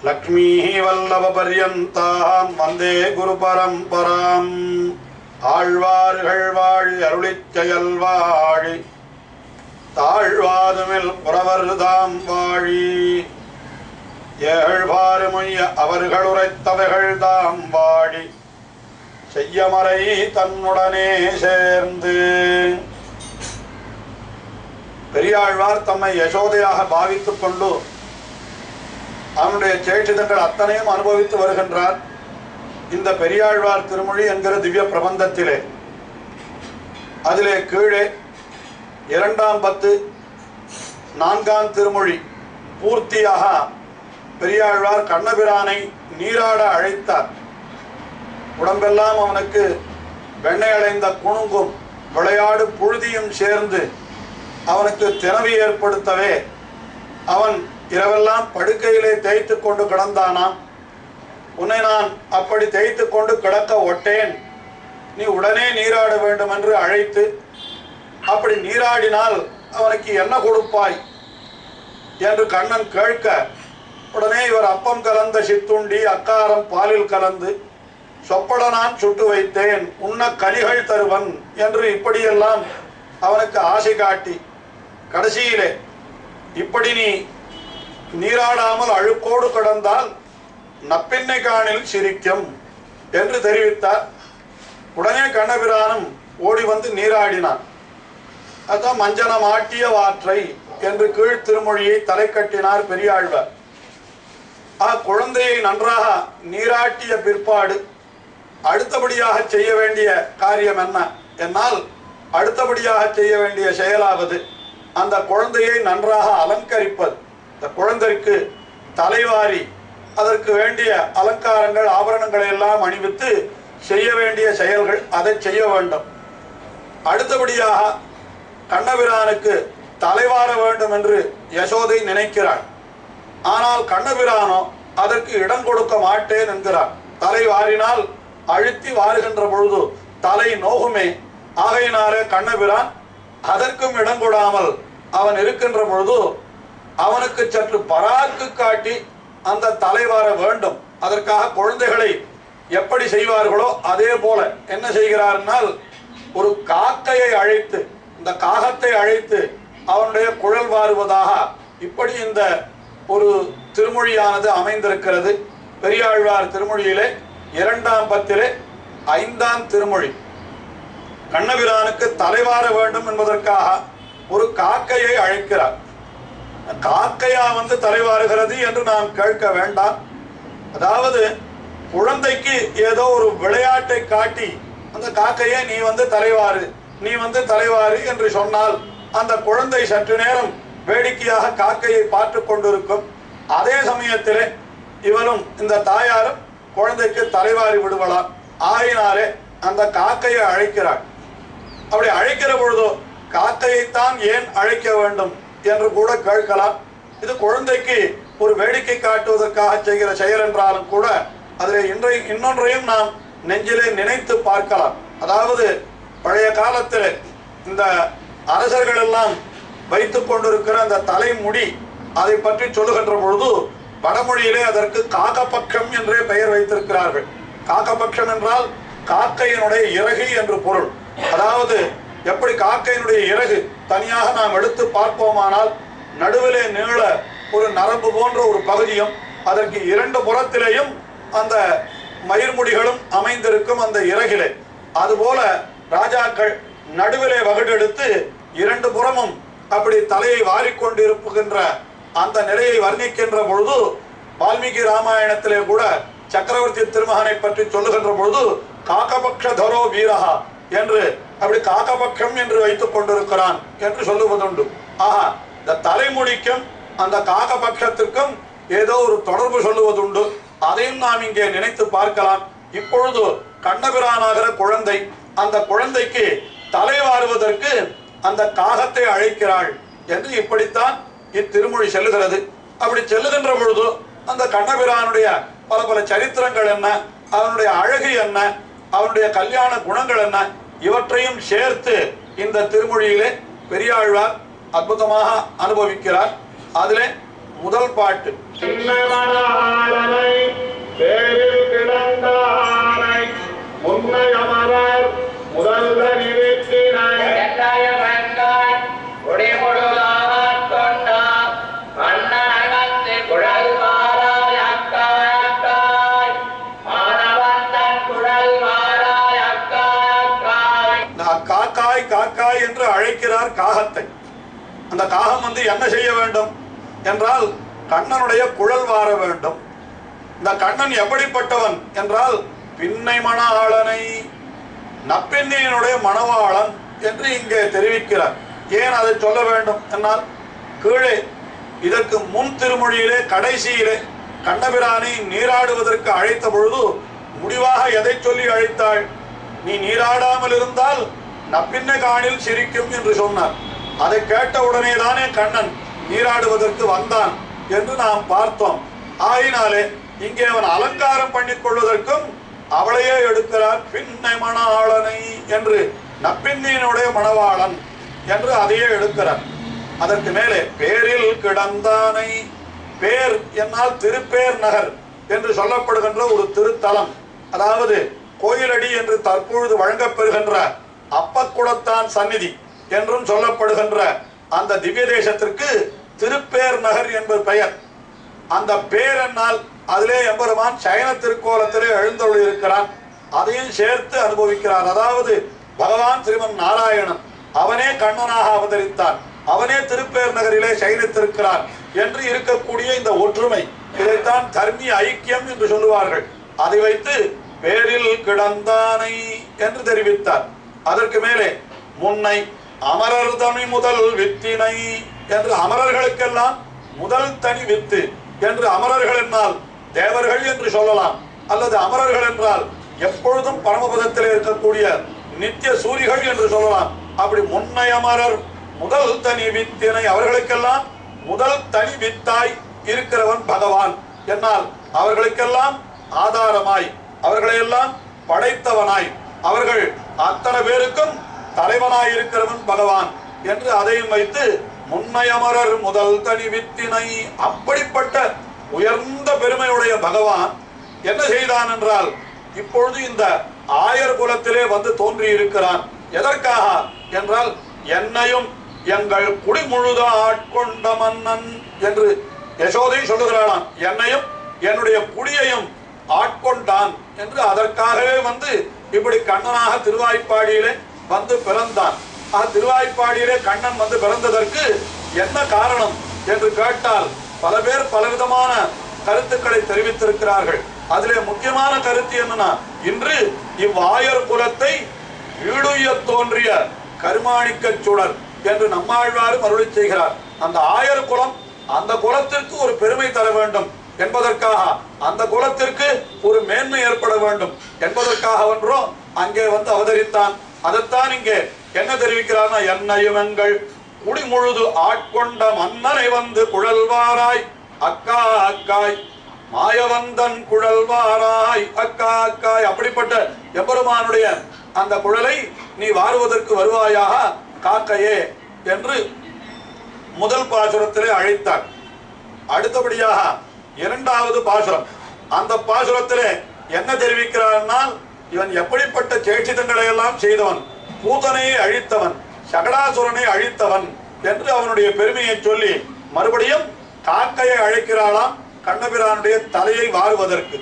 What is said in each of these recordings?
लक्ष्मी वल्लभ पर्यन्तां वंदे गुरु परंपरां आழ்வார்கள் வாழி அருளிச் செயல் வாழி தாழ்வாதுமில் புறவர்தாம் வாழி ஏழ்வாறுமைய அவர்கள் உரைத்தவைகள் தாம் வாழி செய்யமறை தன்னுடனே சேர்ந்து. பெரியாழ்வார் தம்மை யசோதையாக பாவித்துக் கொண்டு அவனுடைய சேட்சிதங்கள் அத்தனையும் அனுபவித்து வருகின்றார். இந்த பெரியாழ்வார் திருமொழி என்கிற திவ்ய பிரபந்தத்திலே அதிலே கீழே 2ஆம் பத்து 4ஆம் திருமொழி பூர்த்தியாக பெரியாழ்வார் கண்ணபிரானை நீராட அழைத்தார். உடம்பெல்லாம் அவனுக்கு வெண்ணெய் அடைந்த குணுங்கும் விளையாடு புழுதியும் சேர்ந்து அவனுக்கு திறவி ஏற்படுத்தவே அவன் இரவெல்லாம் படுக்கையிலே தேய்த்து கொண்டு கிடந்தானாம். உன்னை நான் அப்படி தேய்த்து கொண்டு கிடக்க ஒட்டேன், நீ உடனே நீராட வேண்டும் என்று அழைத்து, அப்படி நீராடினால் அவனுக்கு என்ன கொடுப்பாய் என்று கண்ணன் கேட்க, உடனே இவர் அப்பம் கலந்த சித்துண்டி அக்காரம் பாலில் கலந்து சொப்பட நான் சுட்டு வைத்தேன், உண்ண கனிகள் தருவன் என்று இப்படியெல்லாம் அவனுக்கு ஆசை காட்டி கடைசியிலே இப்படி நீ நீராடாமல் அழுக்கோடு கிடந்தால் நப்பின்னை காணில் சிரிக்கும் என்று தெரிவித்தார். உடனே கண்ணபிரானும் ஓடி வந்து நீராடினான். அதான் மஞ்சனம் ஆட்டிய வாற்றை என்று கீழ் திருமொழியை தலை கட்டினார் பெரியாழ்வார். குழந்தையை நன்றாக நீராட்டிய பிற்பாடு அடுத்தபடியாக செய்ய வேண்டிய காரியம் என்ன என்னால், அடுத்தபடியாக செய்ய வேண்டிய செயலாவது அந்த குழந்தையை நன்றாக அலங்கரிப்பது. இந்த குழந்தைக்கு தலைவாரி அதற்கு வேண்டிய அலங்காரங்கள் ஆபரணங்களை எல்லாம் அணிவித்து செய்ய வேண்டிய செயல்கள் அதை செய்ய வேண்டும். அடுத்தபடியாக கண்ணபிரானுக்கு தலைவார வேண்டும் என்று யசோதை நினைக்கிறாள். ஆனால் கண்ணபிரானோ அதற்கு இடம் கொடுக்க மாட்டேன் என்கிறார். தலை வாரினால் அழுத்தி வாருகின்ற பொழுது தலை நோகுமே, ஆகையினாலே கண்ணபிரான் அதற்கும் இடம் கொடாமல் அவன் இருக்கின்ற பொழுது அவனுக்கு சற்று பராக்கு காட்டி அந்த தலை வார வேண்டும். அதற்காக குழந்தைகளை எப்படி செய்வார்களோ அதே போல என்ன செய்கிறார்னால், ஒரு காக்கையை அழைத்து, இந்த காகத்தை அழைத்து அவனுடைய குழல் வாருவதாக இப்படி இந்த ஒரு திருமொழியானது அமைந்திருக்கிறது. பெரியாழ்வார் திருமொழியிலே 2ஆம் பத்திலே 5ஆம் திருமொழி. கண்ணபிரானுக்கு தலைவார வேண்டும் என்பதற்காக ஒரு காக்கையை அழைக்கிறார். காக்கையா வந்து தலைவாருகிறது என்று நாம் கேட்க வேண்டாம். அதாவது குழந்தைக்கு ஏதோ ஒரு விளையாட்டை காட்டி அந்த காக்கையை நீ வந்து தலைவாரு, நீ வந்து தலைவாரு என்று சொன்னால் அந்த குழந்தை சற்று நேரம் வேடிக்கையாக காக்கையை பார்த்து கொண்டிருக்கும். அதே சமயத்திலே இவனும் இந்த தாயாரும் குழந்தைக்கு தலைவாரி விடுவலாம். ஆயினாலே அந்த காக்கையை அழைக்கிறாள். அப்படி அழைக்கிற பொழுதோ காக்கையைத்தான் ஏன் அழைக்க வேண்டும் என்று கூட கேட்கலாம். இது குழந்தைக்கு ஒரு வேடிக்கை காட்டுவதற்காக செய்கிற செயல் என்றாலும் கூட அதில் இன்னொன்றையும் நாம் நெஞ்சிலே நினைத்து பார்க்கலாம். அதாவது பழைய காலத்தில் இந்த அரசர்கள் எல்லாம் வைத்துக் கொண்டிருக்கிற அந்த தலைமுடி அதை பற்றி சொல்லுகின்ற பொழுது வடமொழியிலே அதற்கு காகபட்சம் என்றே பெயர் வைத்திருக்கிறார்கள். காகபட்சம் என்றால் காக்கையினுடைய இறகு என்று பொருள். அதாவது எப்படி காக்கையினுடைய இறகு தனியாக நாம் எடுத்து பார்ப்போமானால் நடுவிலே நீள ஒரு நரம்பு போன்ற ஒரு பகுதியும் அதற்கு 2 புறத்திலேயும் அந்த மயிர்முடிகளும் அமைந்திருக்கும் அந்த இறகிலே, அதுபோல ராஜாக்கள் நடுவிலே வகுடெடுத்து 2 புறமும் அப்படி தலையை வாரிக்கொண்டிருப்புகின்ற அந்த நிலையை வர்ணிக்கின்ற பொழுது வால்மீகி ராமாயணத்திலே கூட சக்கரவர்த்தி திருமகனை பற்றி சொல்லுகின்ற பொழுது காக்கபக்ஷ தரோ வீரஹா என்று அப்படி காக்கபக்ஷம் என்று வைத்துக் கொண்டிருக்கிறான் என்று சொல்லுவதுண்டு. ஆஹா, இந்த தலைமுடிக்கும் அந்த காக்கபக்ஷத்திற்கும் ஏதோ ஒரு தொடர்பு சொல்லுவதுண்டு. அதையும் நாம் இங்கே நினைத்து பார்க்கலாம். இப்பொழுது கண்ணபிரானாகிற குழந்தை, அந்த குழந்தைக்கு தலை வாருவதற்கு அந்த காகத்தை அழைக்கிறாள் என்று இப்படித்தான் இத்திருமொழி செல்லுகிறது. அப்படி செல்லுகின்ற பொழுது அந்த கண்ணபிரானுடைய பல பல சரித்திரங்கள் என்ன, அவனுடைய அழகு என்ன, அவனுடைய கல்யாண குணங்கள் என்ன, இவற்றையும் சேர்த்து இந்த திருமொழியிலே பெரியாழ்வார் அற்புதமாக அனுபவிக்கிறார். அதிலே முதல் பாட்டு காக்காய் காக்காய் என்று அழைக்கிறார் காகத்தை. அந்த காகம் வந்து என்ன செய்ய வேண்டும் என்றால் கண்ணனுடைய குழல் வார வேண்டும். இந்த கண்ணன் எப்படிப்பட்டவன் என்றால் பின்னை மணாளனை, நப்பெண்ணினுடைய மணவாளன் என்று இங்கே தெரிவிக்கிறார். ஏன் அதை சொல்ல வேண்டும் என்றால் கீழே இதற்கு முன் திருமொழியிலே கடைசியிலே கண்ணபிரானை நீராடுவதற்கு அழைத்த பொழுது முடிவாக எதை சொல்லி அழைத்தாள்? நீ நீராடாமல் இருந்தால் நப்பின்ன காணில் சிரிக்கும் என்று சொன்னார். அதை கேட்ட உடனே தானே கண்ணன் நீராடுவதற்கு வந்தான் என்று நாம் பார்த்தோம். ஆயினாலே இங்கே அவன் அலங்காரம் பண்ணிக் கொள்வதற்கும் அவளையே எடுக்கிறார். பின்னை மணாளனை என்று நப்பின்னினுடைய மணவாளன் என்று அதையே எடுக்கிறார். அதற்கு மேலே பேரில் கிடந்தானை, பேர் என்னால் திருப்பேர் நகர் என்று சொல்லப்படுகின்ற ஒரு திருத்தலம், அதாவது கோயிலடி என்று தற்பொழுது வழங்கப்பெறுகின்ற அப்பக்குடத்தான் சந்நிதி என்றும் சொல்லப்படுகின்ற அந்த திவ்ய தேசத்திற்கு திருப்பேர் நகர் என்பது பெயர். அந்த பேர் என்னால் அதிலே எம்பெருமான் சயன திருக்கோலத்திலே எழுந்தருளி இருக்கிறான். அதையும் சேர்த்து அனுபவிக்கிறார். அதாவது பகவான் ஸ்ரீமன் நாராயணன் அவனே கண்ணனாக அவதரித்தான், அவனே திருப்பேர் நகரிலே சயனித்திருக்கிறார் என்று இருக்கக்கூடிய இந்த ஒற்றுமை, இதைத்தான் தர்மி ஐக்கியம் என்று சொல்லுவார்கள். அதை வைத்து பேரில் கிடந்தானை என்று தெரிவித்தார். அதற்கு மேலே முன்னை அமரர் தனி முதல் வித்தினை என்று அமரர்களுக்கெல்லாம் முதல் தனி வித்து என்று, அமரர்கள் என்றால் தேவர்கள் என்று சொல்லலாம், அல்லது அமரர்கள் என்றால் எப்பொழுதும் பரமபதத்தில் இருக்கக்கூடிய நித்திய சூரிகள் என்று சொல்லலாம். அப்படி முன்னை அமரர் முதல் தனி வித்தினை, அவர்களுக்கெல்லாம் முதல் தனி வித்தாய் இருக்கிறவன் பகவான் என்னால் அவர்களுக்கெல்லாம் ஆதாரமாய், அவர்களையெல்லாம் படைத்தவனாய், அவர்கள் அத்தனை பேருக்கும் தலைவனாய் இருக்கிறவன் பகவான் என்று அதையும் வைத்து முன்னை அமரர் முதல் தனி வித்தினை. அப்படிப்பட்ட உயர்ந்த பெருமையுடைய பகவான் என்ன செய்தான் என்றால் இப்பொழுது இந்த ஆயர் குலத்திலே வந்து தோன்றி இருக்கிறான். எதற்காக என்றால் என்னையும் எங்கள் குடி முழுத ஆட்கொண்ட மன்னன் என்று யசோதை சொல்லுகிறாளாம். என்னையும் என்னுடைய குடியையும் ஆட்கொண்டான் என்று அதற்காகவே வந்து இப்படி கண்ணனாக திருவாய்ப்பாடியிலே வந்து பிறந்தான். திருவாய்ப்பாடியிலே கண்ணன் வந்து பிறந்ததற்கு என்ன காரணம் என்று கேட்டால் பல பேர் பலவிதமான கருத்துக்களை தெரிவித்திருக்கிறார்கள். அதிலே முக்கியமான கருத்து என்னன்னா, இன்று இவ்வாயர் குலத்தை ஈடுய தோன்றிய கருமாணிக்க சுடர் என்று நம்மாழ்வாரும் அருளி செய்கிறார். அந்த ஆயர் குலம், அந்த குலத்திற்கு ஒரு பெருமை தர வேண்டும் என்பதற்காக, அந்த குலத்திற்கு ஒரு மேன்மை ஏற்பட வேண்டும் என்பதற்காக ஒன்றோ அங்கே வந்து அவதரித்தான். அதைத்தான் இங்கே என்ன தெரிவிக்கிறார்னா, என்னையும் எங்கள் குடி முழுது ஆட்கொண்ட மன்னனை வந்து குழல்வாராய் அக்கா அக்காய், மாயவந்தன் குழல்வாராய் அக்கா அக்காய். அப்படிப்பட்ட எம்பெருமானுடைய அந்த குழலை நீ வாருவதற்கு வருவாயாக காக்கையே என்று முதல் பாசுரத்திலே அழைத்தார். அடுத்தபடியாக இரண்டாவது பாசுரம், அந்த பாசுரத்திலே என்ன தெரிவிக்கிறார்னால், இவன் எப்படிப்பட்ட சேட்சிதங்களை எல்லாம் செய்தவன், பூதனையை அழித்தவன், சகடாசுரனை அழித்தவன் என்று அவனுடைய பெருமையை சொல்லி மறுபடியும் காக்கையை அழைக்கிறாளாம் கண்ணபிரானுடைய தலையை வாருவதற்கு.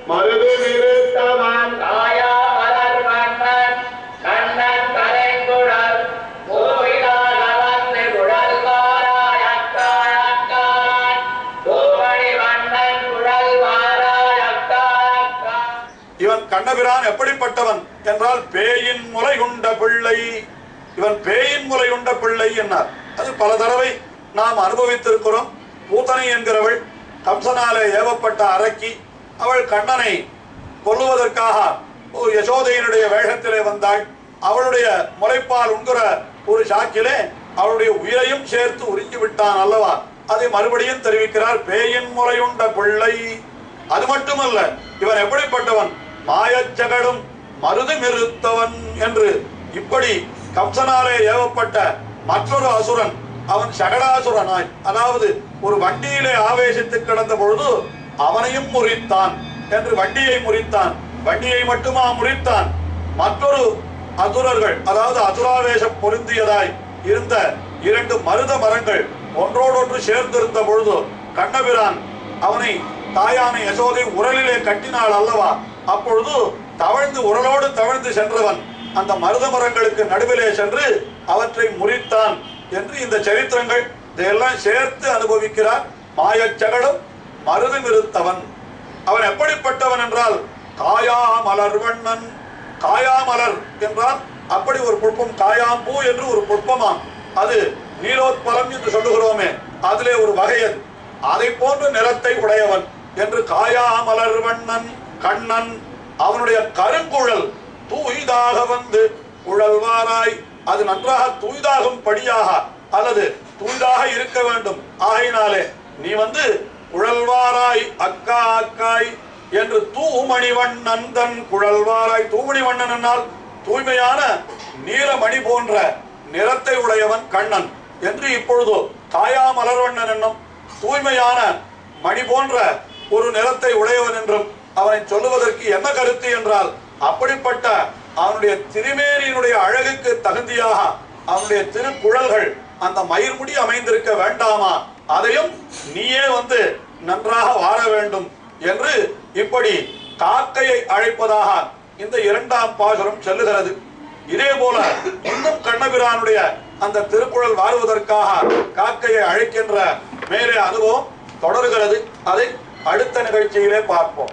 மருது நிறுத்தவன் கண்ணபிரான் எப்படிப்பட்டவன் என்றால் பேயின் முலை உண்ட பிள்ளை. இவன் பேயின் முலை உண்ட பிள்ளை என்னார். அது பல தடவை நாம் அனுபவித்திருக்கிறோம். பூத்தனை என்கிறவள் கம்சனாலே ஏவப்பட்ட அரக்கி. அவள் கண்ணனை கொல்லுவதற்காக ஒரு யசோதையினுடைய வேஷத்திலே வந்தாள். அவளுடைய முளைப்பால் உண்கிற ஒரு சாக்கிலே அவளுடைய உயிரையும் சேர்த்து உறிஞ்சி விட்டான் அல்லவா? அதை மறுபடியும் தெரிவிக்கிறார், பேயின் முறையுண்ட பிள்ளை. அது மட்டுமல்ல, இவன் எப்படிப்பட்டவன், மாயச்சகடும் மருது மிருத்தவன் என்று. இப்படி கம்சனாலே ஏவப்பட்ட மற்றொரு அசுரன், அவன் சகடாசுரனாய், அதாவது ஒரு வண்டியிலே ஆவேசித்து கிடந்த பொழுது அவனையும் முறித்தான் என்று. வண்டியை முறித்தான். வண்டியை மட்டுமா முறித்தான், மற்றொரு அசுரர்கள், அதாவது அசுராவேசம் பொருந்தியதாய் இருந்த 2 மருத மரங்கள் ஒன்றோடொன்று சேர்ந்திருந்த பொழுது கண்ணபிரான் அவனை தாயான யசோதை உரலிலே கட்டினாள் அல்லவா? அப்பொழுது தவழ்ந்து உரலோடு தவழ்ந்து சென்றவன் அந்த மருத மரங்களுக்கு நடுவிலே சென்று அவற்றை முறித்தான் என்று இந்த சரித்திரங்கள் இதையெல்லாம் சேர்த்து அனுபவிக்கிறார். மாயச்சகடம் மருது மிருத்தவன். அவன் எப்படிப்பட்டவன் என்றால் காயாமலர் வண்ணன். காயாமலர் என்றால் அப்படி ஒரு புஷ்பம், காயாம்பூ என்று ஒரு புஷ்பமாம். அது நீலோத்பலம் என்று சொல்லுகிறோமே, அதிலே ஒரு வகை. அது அதை போன்ற நிறத்தை உடையவன் என்று. காயாமலர் வண்ணன் கண்ணன். அவனுடைய கருங்குழல் தூய்தாக வந்து குழல்வாராய், அது நன்றாக தூய்தாகும் படியாக அல்லது தூய்தாக இருக்க வேண்டும். ஆகையினாலே நீ வந்து குழல்வாராய் அக்கா அக்காய் என்று தூமணிவண்ணன் தன் குழல்வாராய். தூமணிவண்ணன் என்னால் தூய்மையான நீலமணி போன்ற நிறத்தை உடையவன் கண்ணன் என்று. இப்பொழுது காயாமலர்வண்ணன் என்னும் தூய்மையான மணி போன்ற ஒரு நிறத்தை உடையவன் என்றும் அவனை சொல்லுவதற்கு என்ன கருத்து என்றால், அப்படிப்பட்ட அவனுடைய திருமேனியினுடைய அழகுக்கு தகுதியாக அவனுடைய திருக்குழல்கள் அந்த மயிர்முடி அமைந்திருக்க வேண்டாமா? அதையும் நீயே வந்து நன்றாக வாழ வேண்டும் என்று இப்படி காக்கையை அழைப்பதாக இந்த 2ஆம் பாசுரம் செல்லுகிறது. இதே போல இன்னும் கண்ணபிரானுடைய அந்த திருக்குழல் வாழ்வதற்காக காக்கையை அழைக்கின்ற மேலே அனுபவம் தொடர்கிறது. அதை அடுத்த நிகழ்ச்சியிலே பார்ப்போம்.